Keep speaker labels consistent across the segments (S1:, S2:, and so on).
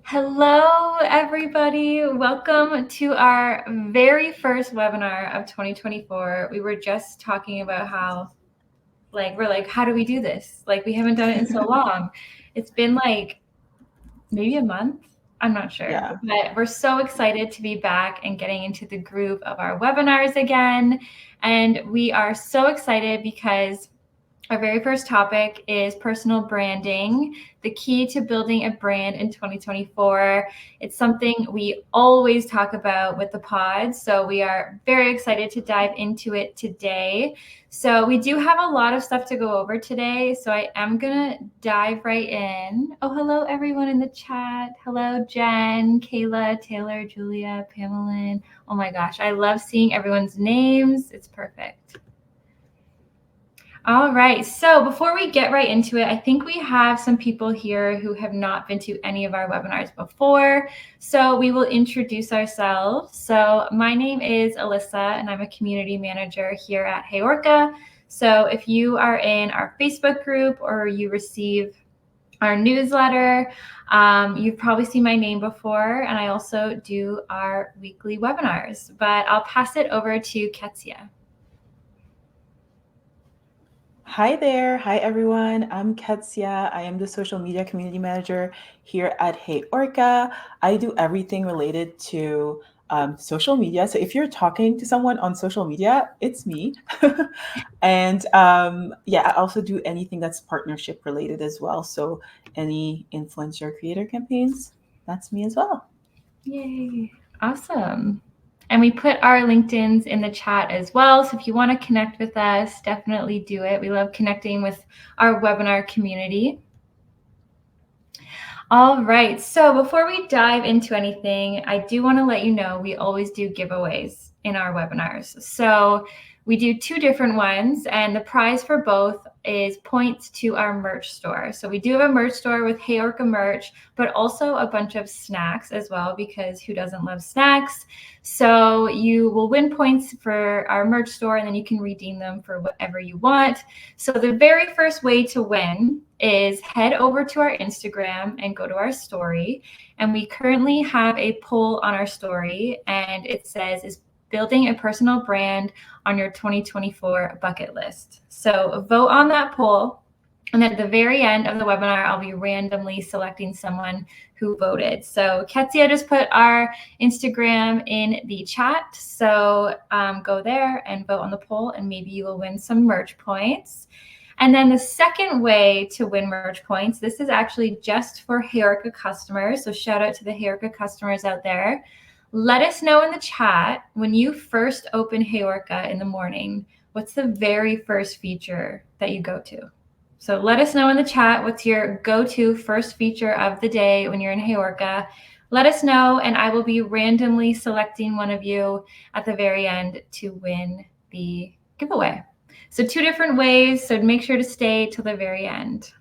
S1: Hello, everybody. Welcome to our very first webinar of 2024. We were just talking about how, how do we do this? We haven't done it in so long. It's been maybe a month. I'm not sure.
S2: Yeah.
S1: But we're so excited to be back and getting into the groove of our webinars again. And we are so excited because our very first topic is personal branding, the key to building a brand in 2024. It's something we always talk about with the pod, so we are very excited to dive into it today. So we do have a lot of stuff to go over today, so I am going to dive right in. Oh, hello, everyone in the chat. Hello, Jen, Kayla, Taylor, Julia, Pamela. Oh my gosh, I love seeing everyone's names. It's perfect. All right, so before we get right into it, I think we have some people here who have not been to any of our webinars before. So we will introduce ourselves. So my name is Alyssa, and I'm a community manager here at HeyOrca. So if you are in our Facebook group or you receive our newsletter, you've probably seen my name before, and I also do our weekly webinars. But I'll pass it over to Ketsia.
S2: Hi there. Hi, everyone. I'm Ketsia. I am the social media community manager here at HeyOrca. I do everything related to social media. So if you're talking to someone on social media, it's me. And I also do anything that's partnership related as well. So any influencer creator campaigns, that's me as well.
S1: Yay. Awesome. And we put our LinkedIns in the chat as well. So if you want to connect with us, definitely do it. We love connecting with our webinar community. All right. So before we dive into anything, I do want to let you know we always do giveaways in our webinars. So we do two different ones, and the prize for both is points to our merch store. So we do have a merch store with HeyOrca merch, but also a bunch of snacks as well, because who doesn't love snacks? So you will win points for our merch store, and then you can redeem them for whatever you want. So the very first way to win is head over to our Instagram and go to our story. And we currently have a poll on our story, and it says, is building a personal brand on your 2024 bucket list? So vote on that poll. And at the very end of the webinar, I'll be randomly selecting someone who voted. So Ketsia just put our Instagram in the chat. So go there and vote on the poll, and maybe you will win some merch points. And then the second way to win merch points, this is actually just for HeyOrca customers. So shout out to the HeyOrca customers out there. Let us know in the chat, when you first open HeyOrca in the morning, what's the very first feature that you go to? So let us know in the chat, what's your go-to first feature of the day when you're in HeyOrca. Let us know, and I will be randomly selecting one of you at the very end to win the giveaway. So two different ways, so make sure to stay till the very end.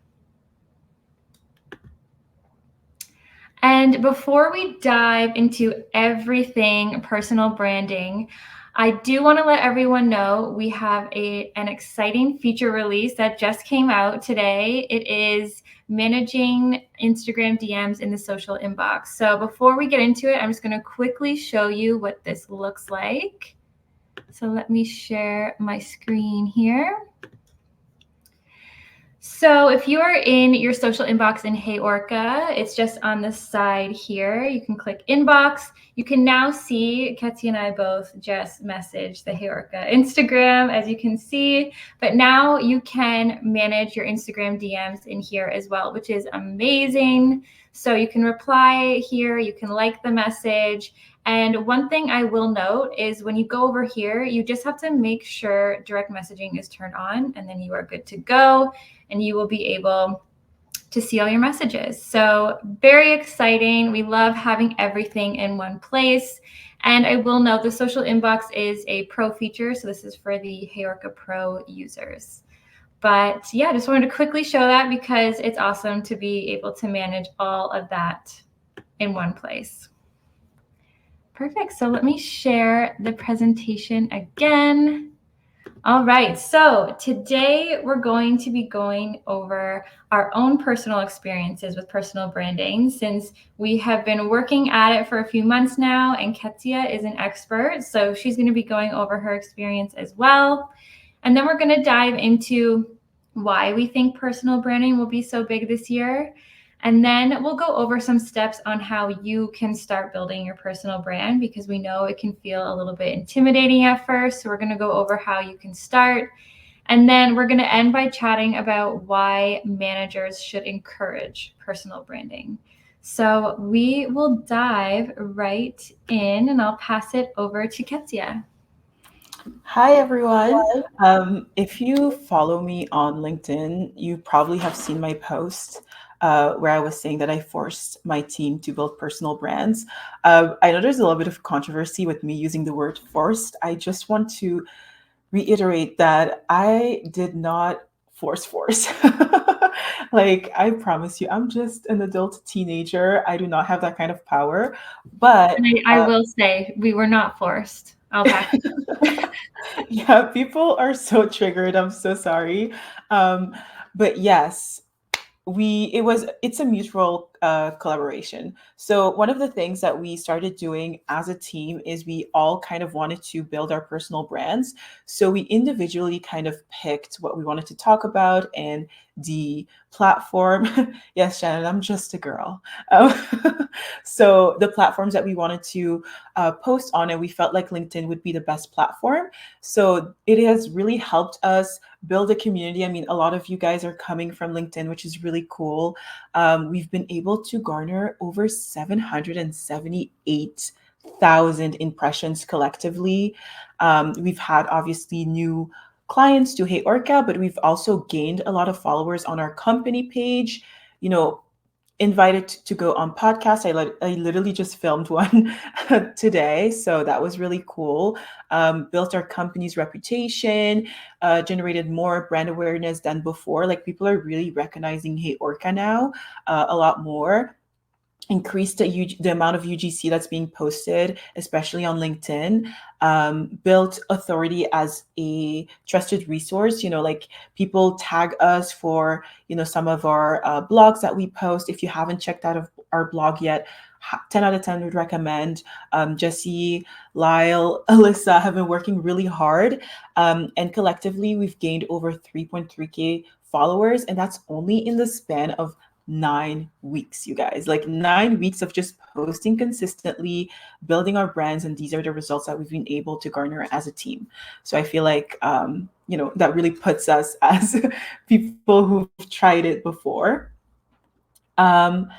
S1: And before we dive into everything personal branding, I do want to let everyone know we have an exciting feature release that just came out today. It is managing Instagram DMs in the social inbox. So before we get into it, I'm just going to quickly show you what this looks like. So let me share my screen here. So if you are in your social inbox in HeyOrca, it's just on the side here. You can click inbox. You can now see Ketsia and I both just messaged the HeyOrca Instagram, as you can see. But now you can manage your Instagram DMs in here as well, which is amazing. So you can reply here, you can like the message. And one thing I will note is when you go over here, you just have to make sure direct messaging is turned on, and then you are good to go, and you will be able to see all your messages. So very exciting. We love having everything in one place. And I will note the social inbox is a pro feature. So this is for the HeyOrca Pro users. But yeah, just wanted to quickly show that because it's awesome to be able to manage all of that in one place. Perfect. So let me share the presentation again. All right, so today we're going to be going over our own personal experiences with personal branding since we have been working at it for a few months now, and Ketsia is an expert, so she's going to be going over her experience as well. And then we're going to dive into why we think personal branding will be so big this year. And then we'll go over some steps on how you can start building your personal brand because we know it can feel a little bit intimidating at first. So we're going to go over how you can start. And then we're going to end by chatting about why managers should encourage personal branding. So we will dive right in and I'll pass it over to Ketsia.
S2: Hi, everyone. If you follow me on LinkedIn, you probably have seen my post where I was saying that I forced my team to build personal brands. I know there's a little bit of controversy with me using the word forced. I just want to reiterate that I did not force. Like, I promise you, I'm just an adult teenager. I do not have that kind of power. But
S1: And I will say we were not forced. I'll back it.
S2: yeah, people are so triggered. I'm so sorry. Um, but yes, it's a mutual collaboration. So one of the things that we started doing as a team is we all kind of wanted to build our personal brands. So we individually kind of picked what we wanted to talk about and the platform. Yes, Shannon, I'm just a girl. Um, so the platforms that we wanted to post on, and we felt like LinkedIn would be the best platform. So it has really helped us build a community. I mean, a lot of you guys are coming from LinkedIn, which is really cool. We've been able to garner over 778,000 impressions collectively. We've had obviously new clients to HeyOrca, but we've also gained a lot of followers on our company page. You know, invited to go on podcasts. I literally just filmed one today, so that was really cool. Built our company's reputation, generated more brand awareness than before. Like, people are really recognizing Hey Orca now a lot more. Increased the amount of UGC that's being posted, especially on LinkedIn. Built authority as a trusted resource. Like, people tag us for some of our blogs that we post. If you haven't checked out of our blog yet, 10 out of 10 would recommend. Jesse, Lyle, Alyssa have been working really hard, and collectively we've gained over 3.3K followers, and that's only in the span of 9 weeks, you guys. Like, 9 weeks of just posting consistently, building our brands, and these are the results that we've been able to garner as a team. So I feel like that really puts us as people who've tried it before. um,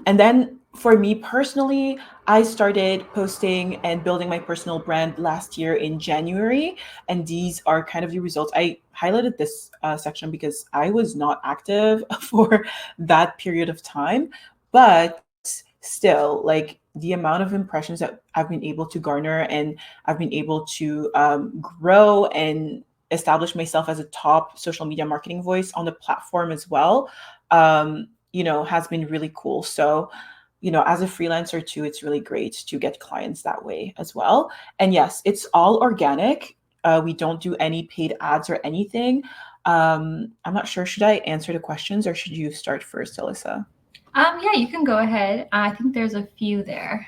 S2: and then for me personally, I started posting and building my personal brand last year in January. And these are kind of the results. I highlighted this section because I was not active for that period of time. But still, like, the amount of impressions that I've been able to garner, and I've been able to grow and establish myself as a top social media marketing voice on the platform as well. Has been really cool. So, as a freelancer too, it's really great to get clients that way as well. And yes, it's all organic. We don't do any paid ads or anything. I'm not sure. Should I answer the questions or should you start first, Alyssa?
S1: Yeah, you can go ahead. I think there's a few there.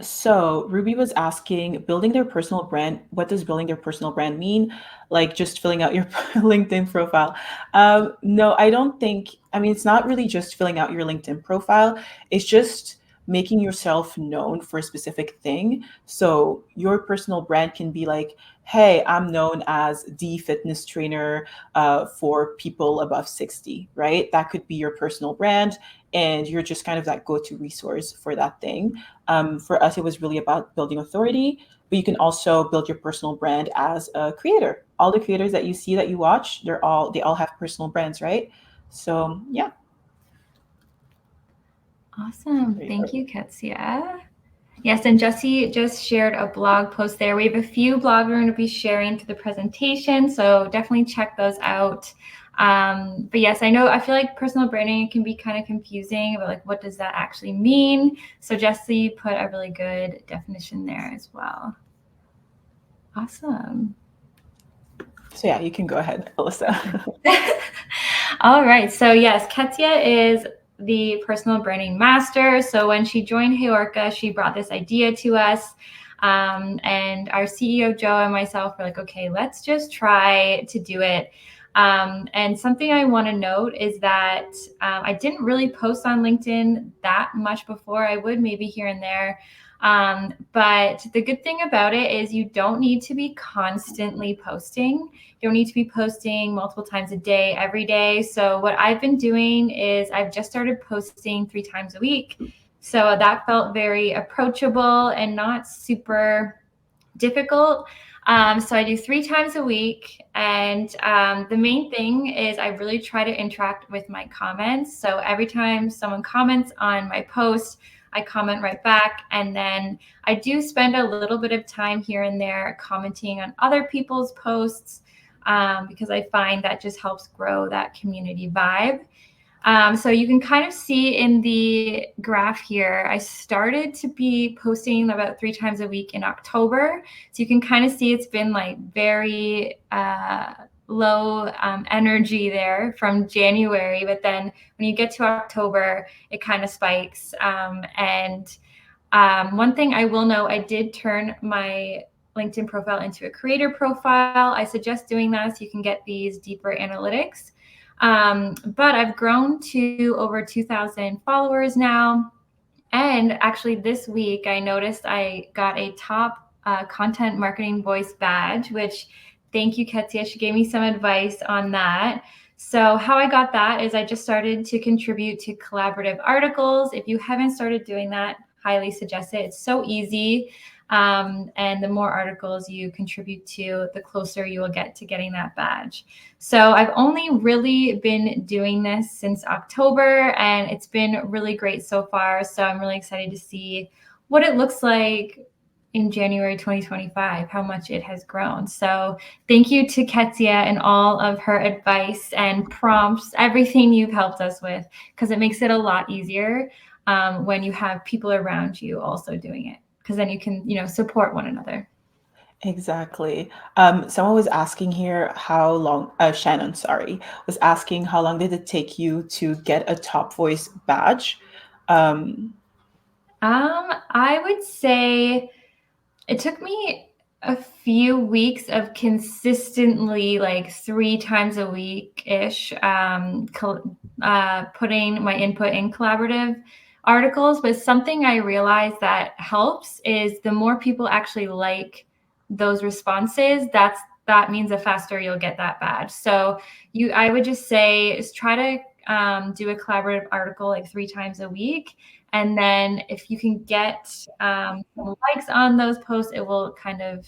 S2: So Ruby was asking, building their personal brand, what does building their personal brand mean? Like, just filling out your LinkedIn profile. No, I don't think, I mean, it's not really just filling out your LinkedIn profile. It's just making yourself known for a specific thing. So your personal brand can be like, hey, I'm known as the fitness trainer for people above 60, right? That could be your personal brand. And you're just kind of that go-to resource for that thing. For us, it was really about building authority, but you can also build your personal brand as a creator. All the creators that you see that you watch, they all have personal brands, right? So yeah.
S1: Awesome.
S2: There you
S1: Thank
S2: go.
S1: you, Ketsia. Yes, and Jesse just shared a blog post there. We have a few blogs we're going to be sharing to the presentation, so definitely check those out. But yes, I feel like personal branding can be kind of confusing about like what does that actually mean. So Jesse put a really good definition there as well. Awesome.
S2: So yeah, you can go ahead, Alyssa.
S1: All right. So yes, Ketsia is the personal branding master. So when she joined HeyOrca, she brought this idea to us. And our CEO, Joe, and myself were like, okay, let's just try to do it. And something I want to note is that I didn't really post on LinkedIn that much before. I would maybe here and there. But the good thing about it is you don't need to be constantly posting. You don't need to be posting multiple times a day, every day. So what I've been doing is I've just started posting 3 times a week. So that felt very approachable and not super difficult. So I do 3 times a week. And the main thing is I really try to interact with my comments. So every time someone comments on my post, I comment right back. And then I do spend a little bit of time here and there commenting on other people's posts because I find that just helps grow that community vibe. So you can kind of see in the graph here, I started to be posting about 3 times a week in October. So you can kind of see it's been like very low energy there from January. But then when you get to October, it kind of spikes. One thing I will know, I did turn my LinkedIn profile into a creator profile. I suggest doing that so you can get these deeper analytics. But I've grown to over 2,000 followers now. And actually, this week, I noticed I got a top content marketing voice badge, which thank you, Ketsia. She gave me some advice on that. So how I got that is I just started to contribute to collaborative articles. If you haven't started doing that, highly suggest it. It's so easy. And the more articles you contribute to, the closer you will get to getting that badge. So I've only really been doing this since October, and it's been really great so far. So I'm really excited to see what it looks like in January 2025, how much it has grown. So thank you to Ketsia and all of her advice and prompts, everything you've helped us with, because it makes it a lot easier when you have people around you also doing it, because then you can, support one another.
S2: Exactly. Someone was asking here how long, Shannon, sorry, was asking how long did it take you to get a top voice badge?
S1: I would say it took me a few weeks of consistently, like 3 times a week-ish, putting my input in collaborative articles. But something I realized that helps is the more people actually like those responses, that means the faster you'll get that badge. So I would just say is try to do a collaborative article like 3 times a week. And then if you can get some likes on those posts, it will kind of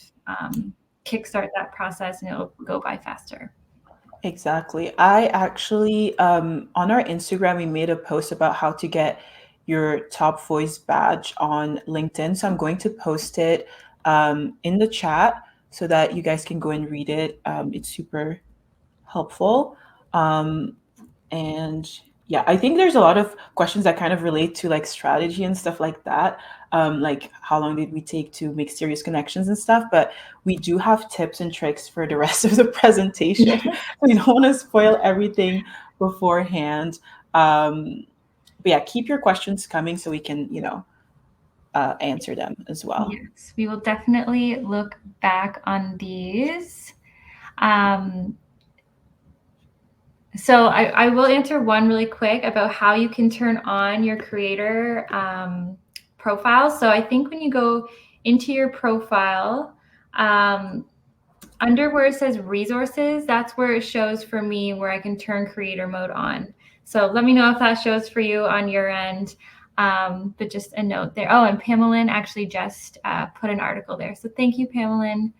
S1: kickstart that process and it'll go by faster.
S2: Exactly. I actually, on our Instagram, we made a post about how to get your top voice badge on LinkedIn. So I'm going to post it in the chat so that you guys can go and read it. It's super helpful. And yeah, I think there's a lot of questions that kind of relate to like strategy and stuff like that. Like how long did we take to make serious connections and stuff? But we do have tips and tricks for the rest of the presentation. We don't want to spoil everything beforehand. But yeah, keep your questions coming so we can, answer them as well.
S1: Yes, we will definitely look back on these. So I will answer one really quick about how you can turn on your creator profile. So I think when you go into your profile, under where it says resources, that's where it shows for me where I can turn creator mode on. So let me know if that shows for you on your end. But just a note there. Oh, and Pamelin actually just put an article there. So thank you, Pamelin.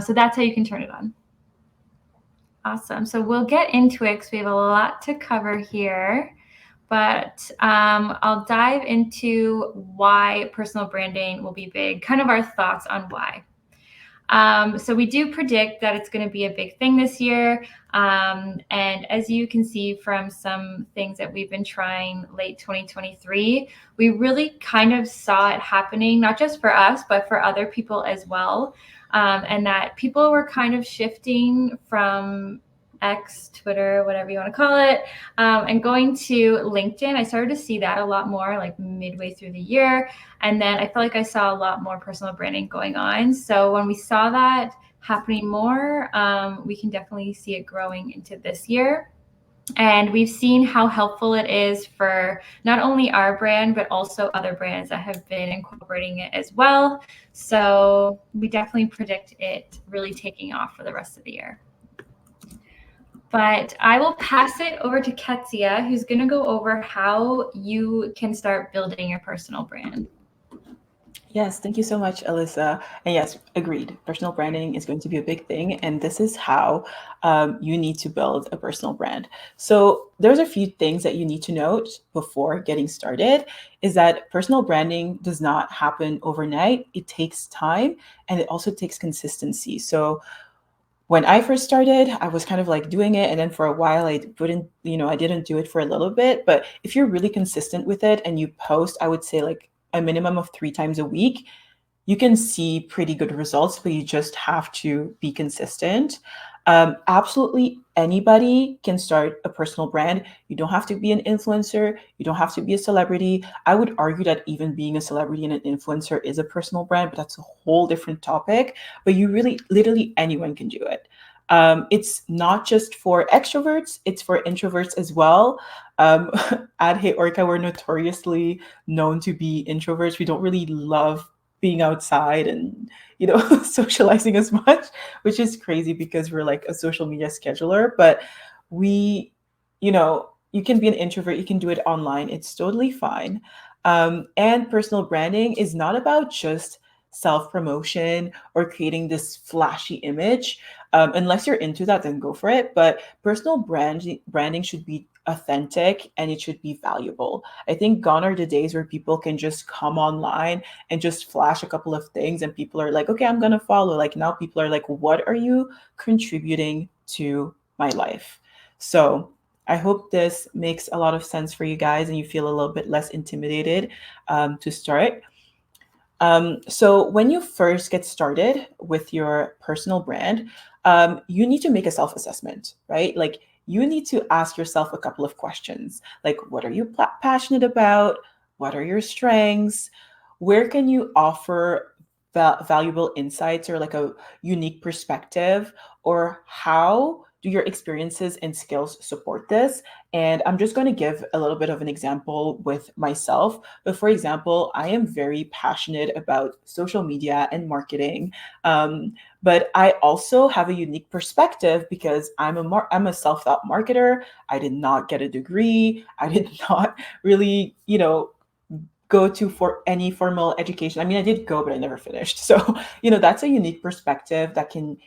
S1: So that's how you can turn it on. Awesome. So we'll get into it because we have a lot to cover here. But I'll dive into why personal branding will be big, kind of our thoughts on why. So we do predict that it's going to be a big thing this year. And as you can see from some things that we've been trying late 2023, we really kind of saw it happening, not just for us, but for other people as well. And that people were kind of shifting from X, Twitter, whatever you want to call it, and going to LinkedIn. I started to see that a lot more like midway through the year. And then I felt like I saw a lot more personal branding going on. So when we saw that happening more, we can definitely see it growing into this year. And we've seen how helpful it is for not only our brand, but also other brands that have been incorporating it as well. So we definitely predict it really taking off for the rest of the year. But I will pass it over to Ketsia, who's going to go over how you can start building your personal brand.
S2: Yes, thank you so much, Alyssa. And yes, agreed. Personal branding is going to be a big thing, and this is how you need to build a personal brand. So there's a few things that you need to note before getting started. Is that personal branding does not happen overnight. It takes time, and it also takes consistency. So when I first started, I was kind of like doing it, and then for a while, I didn't do it for a little bit. But if you're really consistent with it and you post, I would say like a minimum of 3 times a week, you can see pretty good results, but you just have to be consistent. Absolutely anybody can start a personal brand. You don't have to be an influencer. You don't have to be a celebrity. I would argue that even being a celebrity and an influencer is a personal brand, but that's a whole different topic. But you really, literally anyone can do it. It's not just for extroverts, it's for introverts as well. Um, at HeyOrca, we're notoriously known to be introverts. We don't really love being outside and socializing as much, which is crazy because we're like a social media scheduler. But we, you can be an introvert, you can do it online, it's totally fine. And personal branding is not about just self promotion or creating this flashy image. Unless you're into that, then go for it. But personal branding should be authentic and it should be valuable. I think gone are the days where people can just come online and just flash a couple of things and people are like, okay, I'm going to follow. Like now people are like, what are you contributing to my life? So I hope this makes a lot of sense for you guys and you feel a little bit less intimidated to start. So when you first get started with your personal brand, you need to make a self-assessment, right? Like you need to ask yourself a couple of questions, like what are you passionate about? What are your strengths? Where can you offer valuable insights or like a unique perspective? Or how do your experiences and skills support this? And I'm just going to give a little bit of an example with myself. But for example, I am very passionate about social media and marketing. But I also have a unique perspective because I'm a self-taught marketer. I did not get a degree. I did not really, go to for any formal education. I mean, I did go, but I never finished. So, that's a unique perspective that can,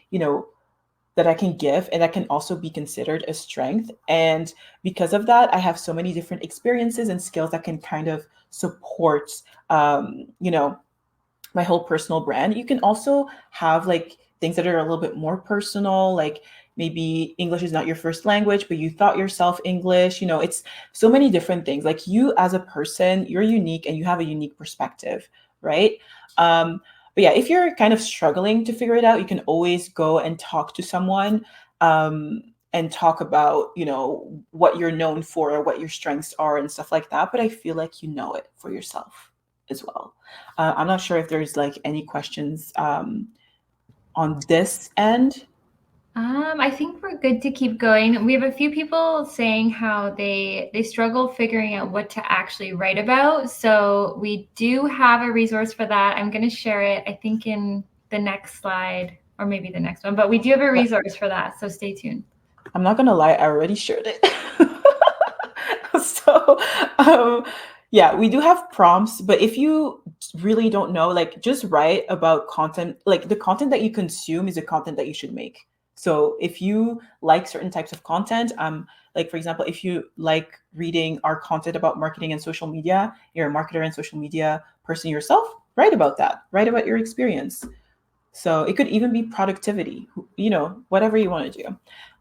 S2: that I can give and that can also be considered a strength. And because of that, I have so many different experiences and skills that can kind of support, my whole personal brand. You can also have like things that are a little bit more personal, like maybe English is not your first language, but you thought yourself English. It's so many different things. Like you as a person, you're unique and you have a unique perspective, right? But yeah, if you're kind of struggling to figure it out, you can always go and talk to someone and talk about, what you're known for or what your strengths are and stuff like that. But I feel like you know it for yourself as well. I'm not sure if there's like any questions on this end.
S1: I think we're good to keep going. We have a few people saying how they struggle figuring out what to actually write about. So we do have a resource for that. I'm going to share it, I think, in the next slide or maybe the next one. But we do have a resource for that. So stay tuned.
S2: I'm not going to lie, I already shared it. So, yeah, we do have prompts, but if you really don't know, like just write about content, like the content that you consume is the content that you should make. So if you like certain types of content, like for example, if you like reading our content about marketing and social media, you're a marketer and social media person yourself, write about that, write about your experience. So it could even be productivity, whatever you want to do.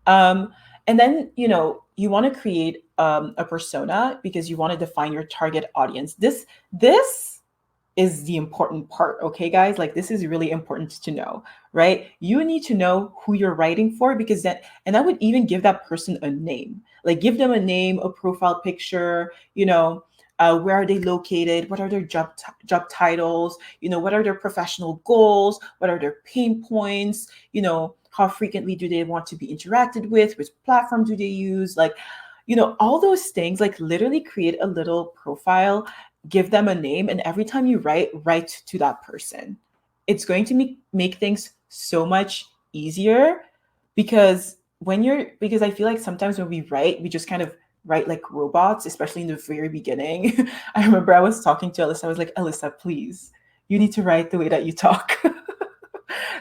S2: Um, and then, you want to create a persona because you want to define your target audience. This is the important part, okay, guys? Like, this is really important to know, right? You need to know who you're writing for, because that would even give that person a name. Like, give them a name, a profile picture, where are they located? What are their job titles? What are their professional goals? What are their pain points? How frequently do they want to be interacted with? Which platform do they use? Like, all those things, like, literally create a little profile, give them a name, and every time you write to that person. It's going to make things so much easier, because because I feel like sometimes when we write, we just kind of write like robots, especially in the very beginning. I remember I was talking to Alyssa. I was like, Alyssa, please, you need to write the way that you talk.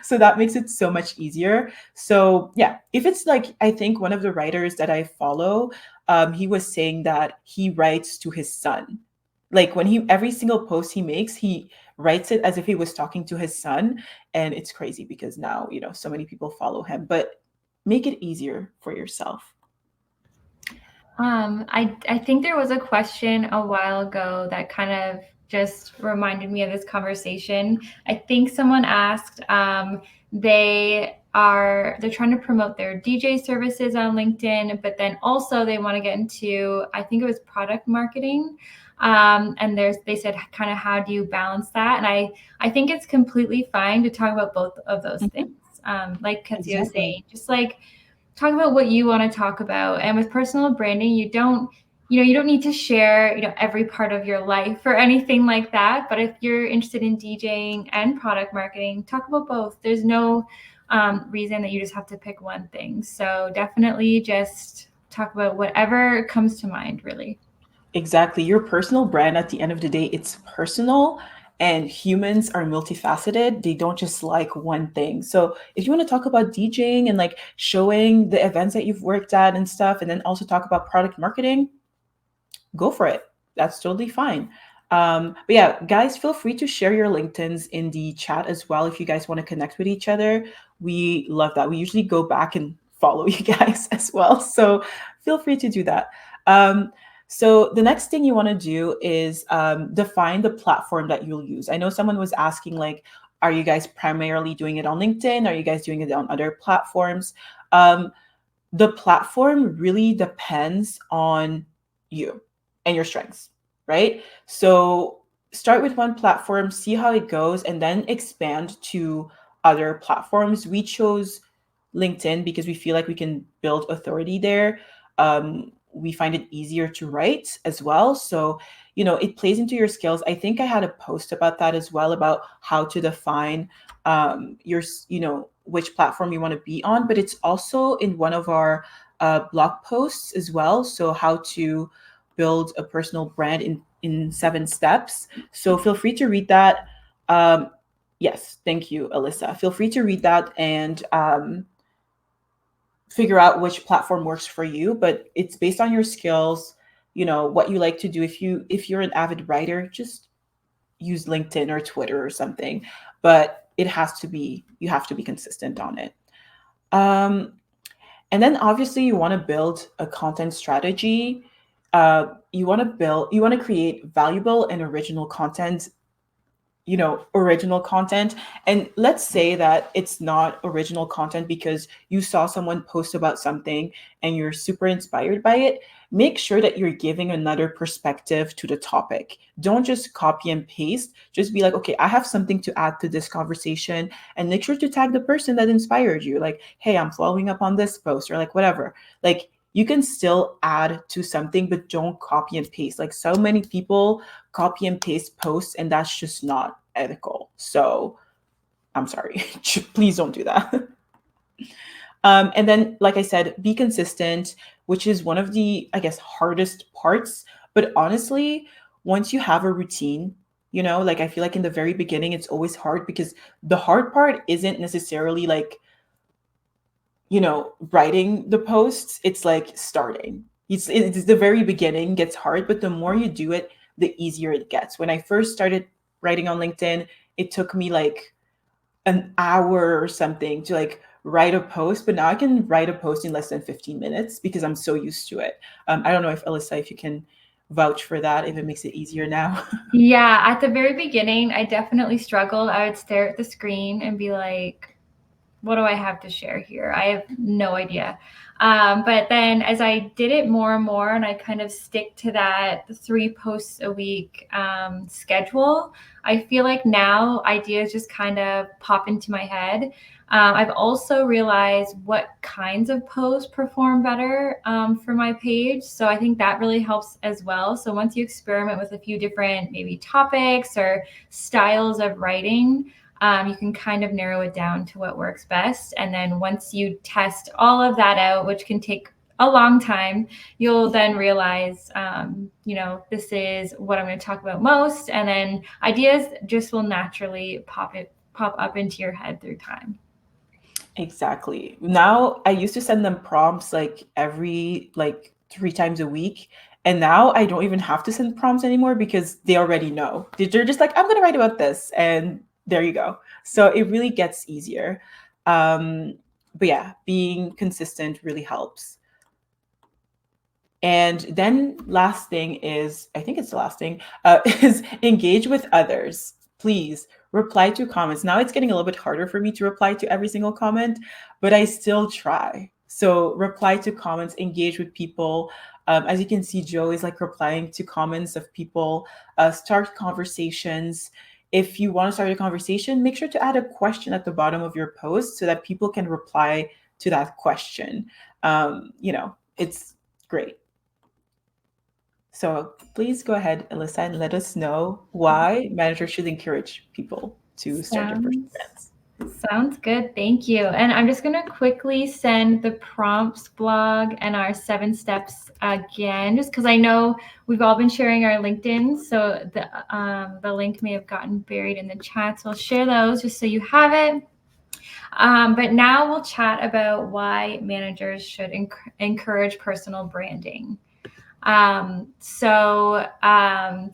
S2: So that makes it so much easier. So yeah, if it's like, I think one of the writers that I follow, he was saying that he writes to his son. Like, when he every single post he makes, he writes it as if he was talking to his son. And it's crazy because now, so many people follow him. But make it easier for yourself.
S1: I think there was a question a while ago that kind of just reminded me of this conversation. I think someone asked, they're trying to promote their DJ services on LinkedIn, but then also they want to get into, I think it was product marketing. And they said, kind of, how do you balance that? And I think it's completely fine to talk about both of those
S2: Mhm.
S1: things. Like Katsia was
S2: Exactly.
S1: saying, just like talk about what you want to talk about. And with personal branding, you don't need to share, every part of your life or anything like that. But if you're interested in DJing and product marketing, talk about both. There's no reason that you just have to pick one thing. So definitely just talk about whatever comes to mind, really.
S2: Exactly. Your personal brand, at the end of the day, it's personal, and humans are multifaceted. They don't just like one thing. So if you want to talk about DJing and like showing the events that you've worked at and stuff, and then also talk about product marketing, go for it. That's totally fine. But yeah, guys, feel free to share your LinkedIn's in the chat as well if you guys want to connect with each other. We love that. We usually go back and follow you guys as well. So feel free to do that. Um, so the next thing you want to do is define the platform that you'll use. I know someone was asking, like, are you guys primarily doing it on LinkedIn? Are you guys doing it on other platforms? Um, the platform really depends on you and your strengths, right? So start with one platform, see how it goes, and then expand to other platforms. We chose LinkedIn because we feel like we can build authority there. We find it easier to write as well. So, it plays into your skills. I think I had a post about that as well, about how to define which platform you want to be on, but it's also in one of our blog posts as well. So, how to build a personal brand in 7 steps. So, feel free to read that. Um, yes, thank you, Alyssa. Feel free to read that and figure out which platform works for you. But it's based on your skills, what you like to do. If you're an avid writer, just use LinkedIn or Twitter or something. But you have to be consistent on it. Um, and then obviously you want to build a content strategy. You want to create valuable and original content. And let's say that it's not original content because you saw someone post about something and you're super inspired by it. Make sure that you're giving another perspective to the topic. Don't just copy and paste. Just be like, okay, I have something to add to this conversation, and make sure to tag the person that inspired you. Like, hey, I'm following up on this post, or like whatever. Like, you can still add to something, but don't copy and paste. Like, so many people copy and paste posts, and that's just not ethical. So I'm sorry. Please don't do that. And then, like I said, be consistent, which is one of the, I guess, hardest parts. But honestly, once you have a routine, like, I feel like in the very beginning, it's always hard, because the hard part isn't necessarily like, writing the posts. It's like starting. It's the very beginning gets hard, but the more you do it, the easier it gets. When I first started writing on LinkedIn, it took me like an hour or something to like write a post, but now I can write a post in less than 15 minutes because I'm so used to it. I don't know if Alyssa, if you can vouch for that, if it makes it easier now.
S1: Yeah, at the very beginning, I definitely struggled. I would stare at the screen and be like, what do I have to share here? I have no idea. But then as I did it more and more, and I kind of stick to that 3 posts a week schedule, I feel like now ideas just kind of pop into my head. I've also realized what kinds of posts perform better for my page. So I think that really helps as well. So once you experiment with a few different maybe topics or styles of writing, you can kind of narrow it down to what works best. And then once you test all of that out, which can take a long time, you'll then realize, this is what I'm going to talk about most. And then ideas just will naturally pop up into your head through time.
S2: Exactly. Now I used to send them prompts like every like 3 times a week. And now I don't even have to send prompts anymore because they already know. They're just like, I'm gonna write about this, and there you go. So it really gets easier. But yeah, being consistent really helps. And then last thing is, I think it's the last thing, is engage with others. Please reply to comments. Now it's getting a little bit harder for me to reply to every single comment, but I still try. So reply to comments, engage with people. As you can see, Joe is like replying to comments of people, start conversations. If you want to start a conversation, make sure to add a question at the bottom of your post so that people can reply to that question. It's great. So please go ahead, Alyssa, and let us know why managers should encourage people to start their personal
S1: Sounds
S2: brands.
S1: Sounds good. Thank you. And I'm just going to quickly send the prompts blog and our 7 steps again, just because I know we've all been sharing our LinkedIn. So the link may have gotten buried in the chat. So I'll share those just so you have it. But now we'll chat about why managers should encourage personal branding. Some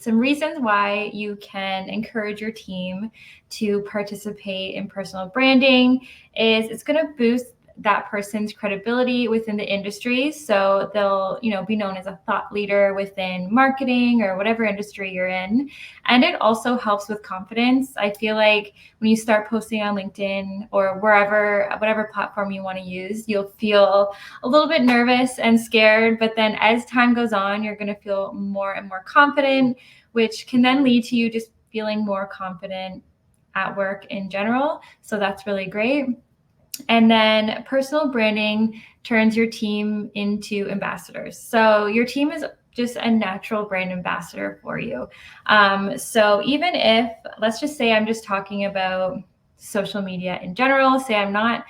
S1: reasons why you can encourage your team to participate in personal branding is it's going to boost that person's credibility within the industry. So they'll, be known as a thought leader within marketing or whatever industry you're in. And it also helps with confidence. I feel like when you start posting on LinkedIn or whatever platform you want to use, you'll feel a little bit nervous and scared. But then as time goes on, you're going to feel more and more confident, which can then lead to you just feeling more confident at work in general. So that's really great. And then personal branding turns your team into ambassadors. So your team is just a natural brand ambassador for you. So even if, let's just say I'm just talking about social media in general, say I'm not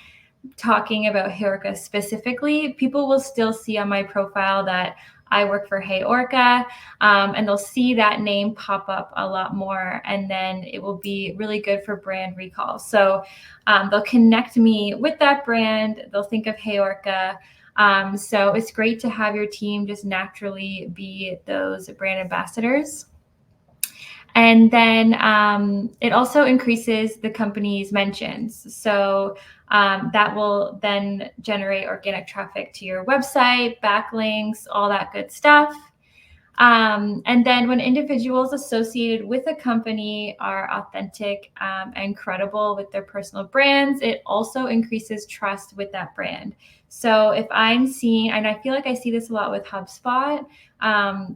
S1: talking about HeyOrca specifically, people will still see on my profile that I work for HeyOrca, and they'll see that name pop up a lot more, and then it will be really good for brand recall. So they'll connect me with that brand. They'll think of HeyOrca. So it's great to have your team just naturally be those brand ambassadors. And then it also increases the company's mentions. So that will then generate organic traffic to your website, backlinks, all that good stuff. And then when individuals associated with a company are authentic and credible with their personal brands, it also increases trust with that brand. So if I'm seeing, and I feel like I see this a lot with HubSpot,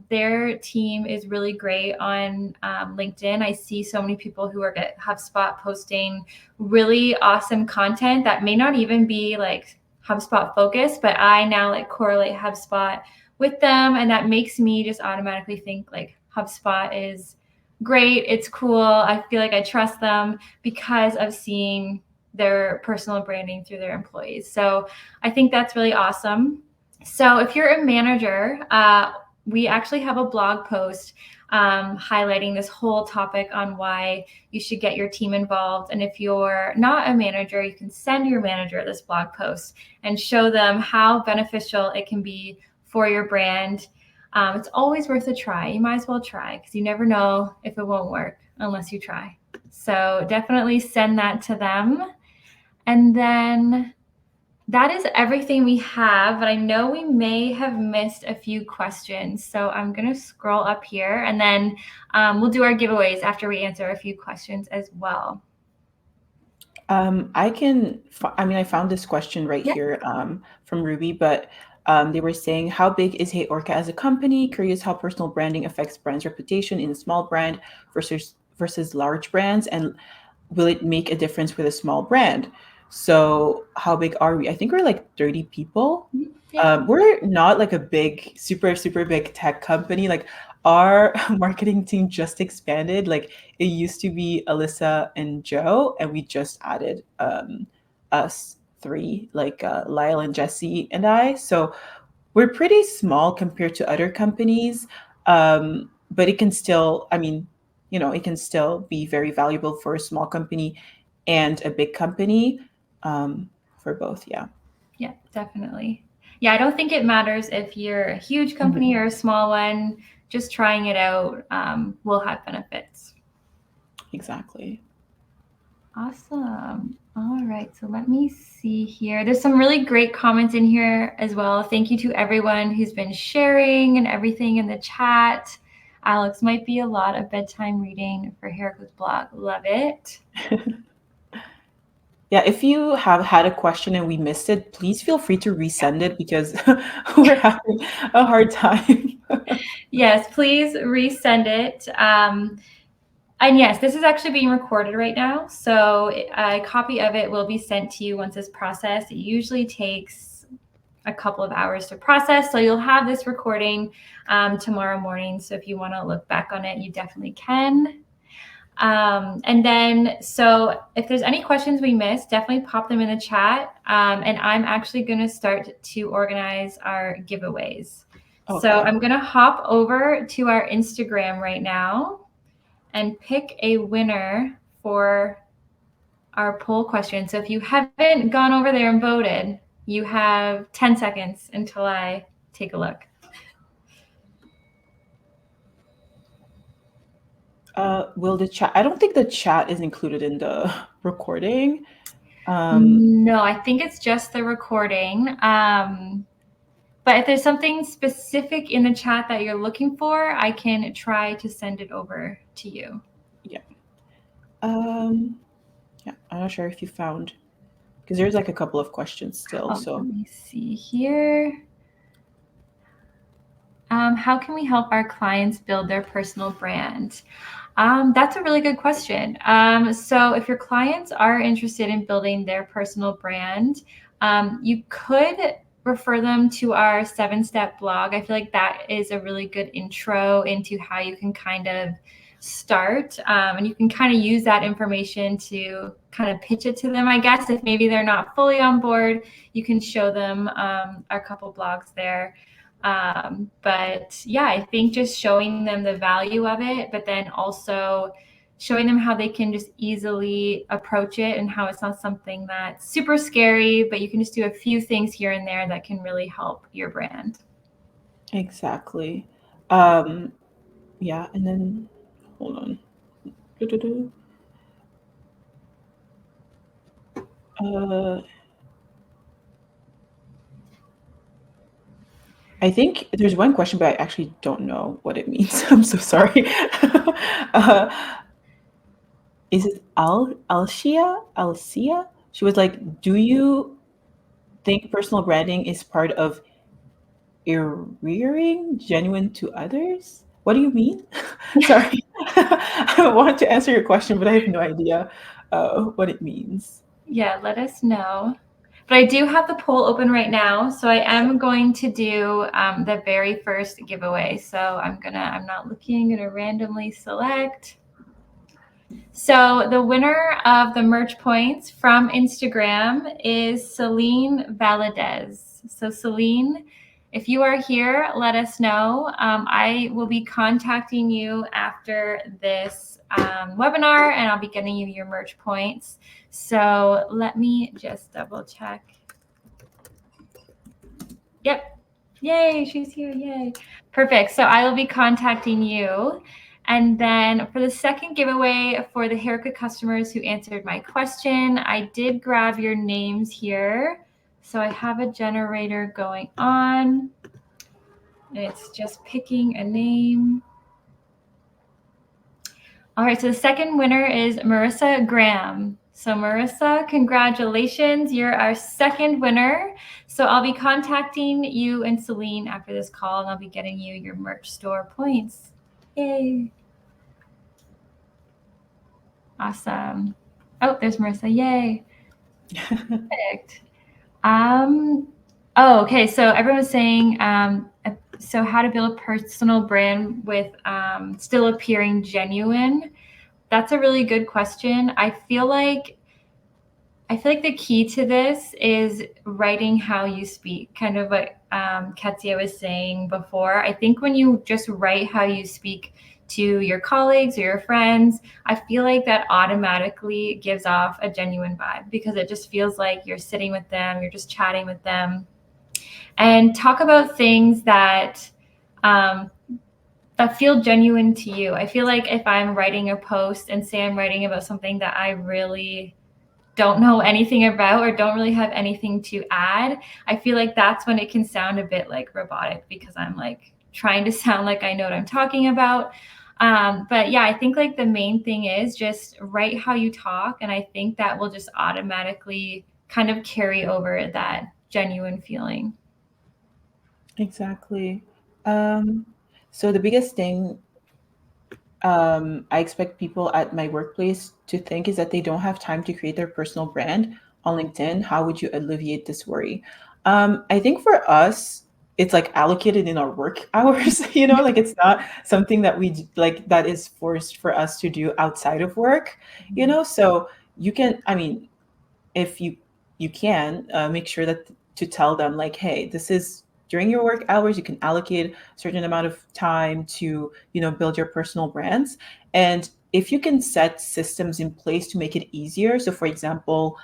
S1: their team is really great on LinkedIn. I see so many people who are at HubSpot posting really awesome content that may not even be like HubSpot focused, but I now like correlate HubSpot with them, and that makes me just automatically think like HubSpot is great, it's cool, I feel like I trust them because of seeing their personal branding through their employees. So I think that's really awesome. So if you're a manager, we actually have a blog post highlighting this whole topic on why you should get your team involved. And if you're not a manager, you can send your manager this blog post and show them how beneficial it can be for your brand. It's always worth a try. You might as well try because you never know if it won't work unless you try. So definitely send that to them. And then that is everything we have, but I know we may have missed a few questions. So I'm going to scroll up here and then we'll do our giveaways after we answer a few questions as well.
S2: I found this question right here from Ruby, but they were saying, how big is HeyOrca as a company? Curious how personal branding affects brand's reputation in a small brand versus large brands, and will it make a difference with a small brand? So how big are we? I think we're like 30 people.
S1: Yeah.
S2: We're not like a big, super big tech company. Like our marketing team just expanded. Like it used to be Alyssa and Joe, and we just added us three, like Lyle and Jesse and I. So we're pretty small compared to other companies, but it can still, it can still be very valuable for a small company and a big company, for both. Yeah.
S1: Yeah, definitely. Yeah, I don't think it matters if you're a huge company or a small one. Just trying it out will have benefits.
S2: Exactly.
S1: Awesome. All right, so let me see here. There's some really great comments in here as well. Thank you to everyone who's been sharing and everything in the chat. Alex, might be a lot of bedtime reading for HeyOrca's blog. Love it.
S2: Yeah, if you have had a question and we missed it, please feel free to resend it because we're having a hard time.
S1: Yes, please resend it. And yes, this is actually being recorded right now. So a copy of it will be sent to you once it's processed. It usually takes a couple of hours to process. So you'll have this recording tomorrow morning. So if you want to look back on it, you definitely can. And then, so if there's any questions we missed, definitely pop them in the chat. And I'm actually going to start to organize our giveaways.
S2: Okay.
S1: So I'm going to hop over to our Instagram right now and pick a winner for our poll question. So if you haven't gone over there and voted, you have 10 seconds until I take a look.
S2: Will the chat? I don't think the chat is included in the recording.
S1: No, I think it's just the recording. But if there's something specific in the chat that you're looking for, I can try to send it over to you.
S2: Yeah. Yeah, I'm not sure if you found, because there's like a couple of questions still. So
S1: let me see here. How can we help our clients build their personal brand? That's a really good question. So if your clients are interested in building their personal brand, you could refer them to our 7-step blog. I feel like that is a really good intro into how you can kind of start. And you can kind of use that information to kind of pitch it to them, I guess. If maybe they're not fully on board, you can show them a couple blogs there. But yeah, I think just showing them the value of it, but then also showing them how they can just easily approach it and how it's not something that's super scary, but you can just do a few things here and there that can really help your brand.
S2: exactly. Yeah, and then hold on. I think there's one question, but I actually don't know what it means. I'm so sorry. Is it Alcia? She was like, do you think personal branding is part of rearing genuine to others? What do you mean? Sorry. I want to answer your question, but I have no idea what it means.
S1: Yeah, let us know. But I do have the poll open right now. So I am going to do the very first giveaway. So I'm not looking, I'm gonna randomly select. So the winner of the merch points from Instagram is Celine Valadez. So Celine, if you are here, let us know. I will be contacting you after this webinar and I'll be getting you your merch points. So let me just double check. Yep. Yay, she's here. Yay. Perfect. So I will be contacting you. And then for the second giveaway for the HeyOrca customers who answered my question, I did grab your names here. So I have a generator going on. And it's just picking a name. All right, so the second winner is Marissa Graham. So Marissa, congratulations. You're our second winner. So I'll be contacting you and Celine after this call, and I'll be getting you your merch store points. Yay. Awesome. Oh, there's Marissa. Yay. Perfect. Oh, okay. So everyone was saying, so how to build a personal brand with still appearing genuine. That's a really good question. I feel like the key to this is writing how you speak, kind of what Ketsia was saying before. I think when you just write how you speak to your colleagues or your friends, I feel like that automatically gives off a genuine vibe because it just feels like you're sitting with them, you're just chatting with them, and talk about things um, that feel genuine to you. I feel like if I'm writing a post and say I'm writing about something that I really don't know anything about or don't really have anything to add, I feel like that's when it can sound a bit like robotic because I'm like trying to sound like I know what I'm talking about. But yeah, I think like the main thing is just write how you talk. And I think that will just automatically kind of carry over that genuine feeling.
S2: Exactly. Um, so the biggest thing I expect people at my workplace to think is that they don't have time to create their personal brand on LinkedIn. How would you alleviate this worry? I think for us, it's like allocated in our work hours, like it's not something that like that is forced for us to do outside of work. So you can, I mean, if you can make sure that to tell them like, hey, this is during your work hours, you can allocate a certain amount of time to build your personal brands. And if you can set systems in place to make it easier, so for example,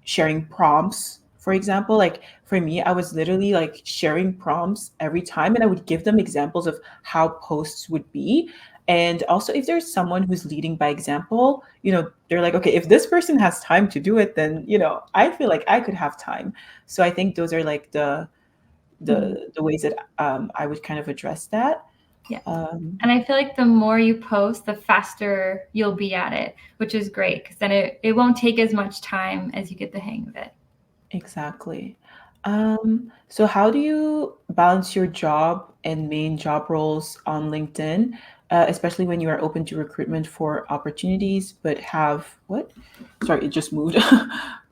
S2: sharing prompts, for example, like for me, I was literally like sharing prompts every time, and I would give them examples of how posts would be. And also, if there's someone who's leading by example, they're like, okay, if this person has time to do it, then, I feel like I could have time. So I think those are like the
S1: Mhm.
S2: the ways that I would kind of address that.
S1: Yeah.
S2: Um,
S1: And I feel like the more you post, the faster you'll be at it, which is great because then it won't take as much time as you get the hang of it.
S2: exactly. So how do you balance your job and main job roles on LinkedIn, especially when you are open to recruitment for opportunities, but have what? Sorry, it just moved.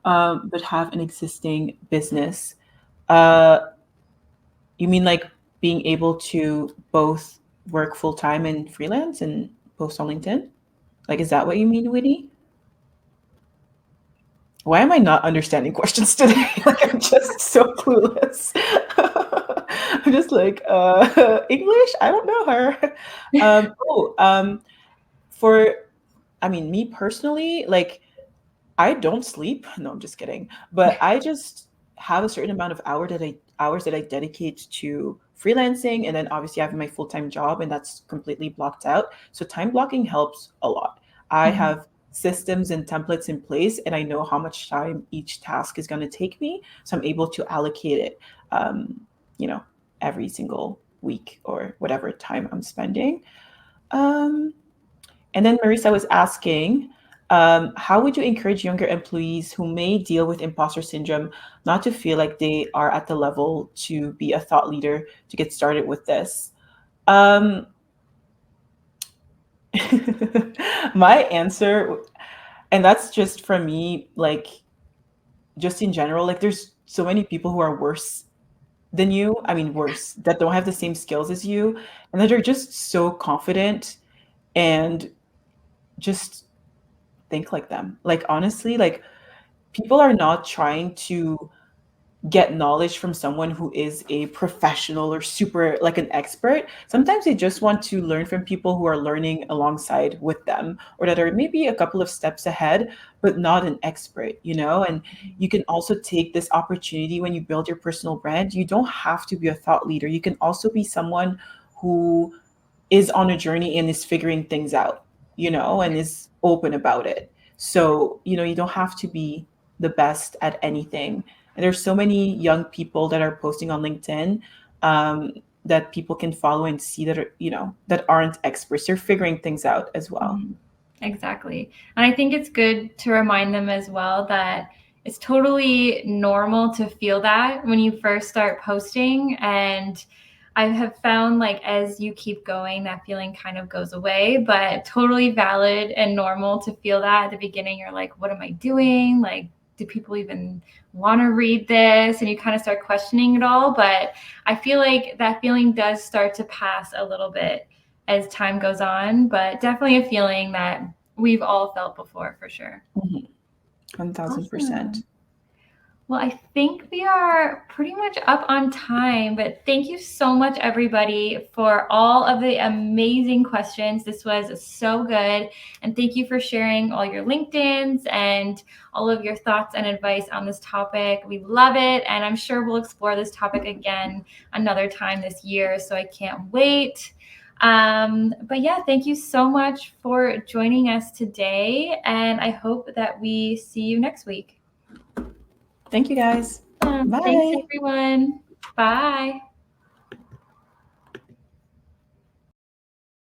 S2: But have an existing business. Uh, you mean like being able to both work full time and freelance and post on LinkedIn? Like, is that what you mean, Winnie? Why am I not understanding questions today? Like, I'm just so clueless. I'm just like, English? I don't know her. For, I mean, me personally, like, I don't sleep. No, I'm just kidding. But I just have a certain amount of hours that I dedicate to freelancing, and then obviously I have my full-time job, and that's completely blocked out. So time blocking helps a lot. I
S1: Mhm.
S2: have systems and templates in place, and I know how much time each task is going to take me, so I'm able to allocate it, um, you know, every single week or whatever time I'm spending. Um, and then Marisa was asking, how would you encourage younger employees who may deal with imposter syndrome not to feel like they are at the level to be a thought leader to get started with this? Um, my answer, and that's just from me, like, just in general, like, there's so many people who are worse than you. I mean, worse, that don't have the same skills as you, and that are just so confident and just think like them. Like, honestly, like, people are not trying to get knowledge from someone who is a professional or super like an expert. Sometimes they just want to learn from people who are learning alongside with them or that are maybe a couple of steps ahead, but not an expert, you know? And you can also take this opportunity when you build your personal brand. You don't have to be a thought leader. You can also be someone who is on a journey and is figuring things out, you know, and is open about it. So, you know, you don't have to be the best at anything. And there's so many young people that are posting on LinkedIn um, that people can follow and see that are, you know, that aren't experts. They're figuring things out as well.
S1: Mhm. Exactly. And I think it's good to remind them as well that it's totally normal to feel that when you first start posting. And I have found like as you keep going, that feeling kind of goes away, but totally valid and normal to feel that at the beginning. You're like, what am I doing? Like, do people even want to read this? And you kind of start questioning it all. But I feel like that feeling does start to pass a little bit as time goes on, but definitely a feeling that we've all felt before for sure.
S2: Mhm. 1000%.
S1: Awesome. Well, I think we are pretty much up on time, but thank you so much, everybody, for all of the amazing questions. This was so good. And thank you for sharing all your LinkedIns and all of your thoughts and advice on this topic. We love it. And I'm sure we'll explore this topic again another time this year. So I can't wait. But yeah, thank you so much for joining us today. And I hope that we see you next week.
S2: Thank you guys.
S1: Thanks,
S2: Bye.
S1: everyone. Bye.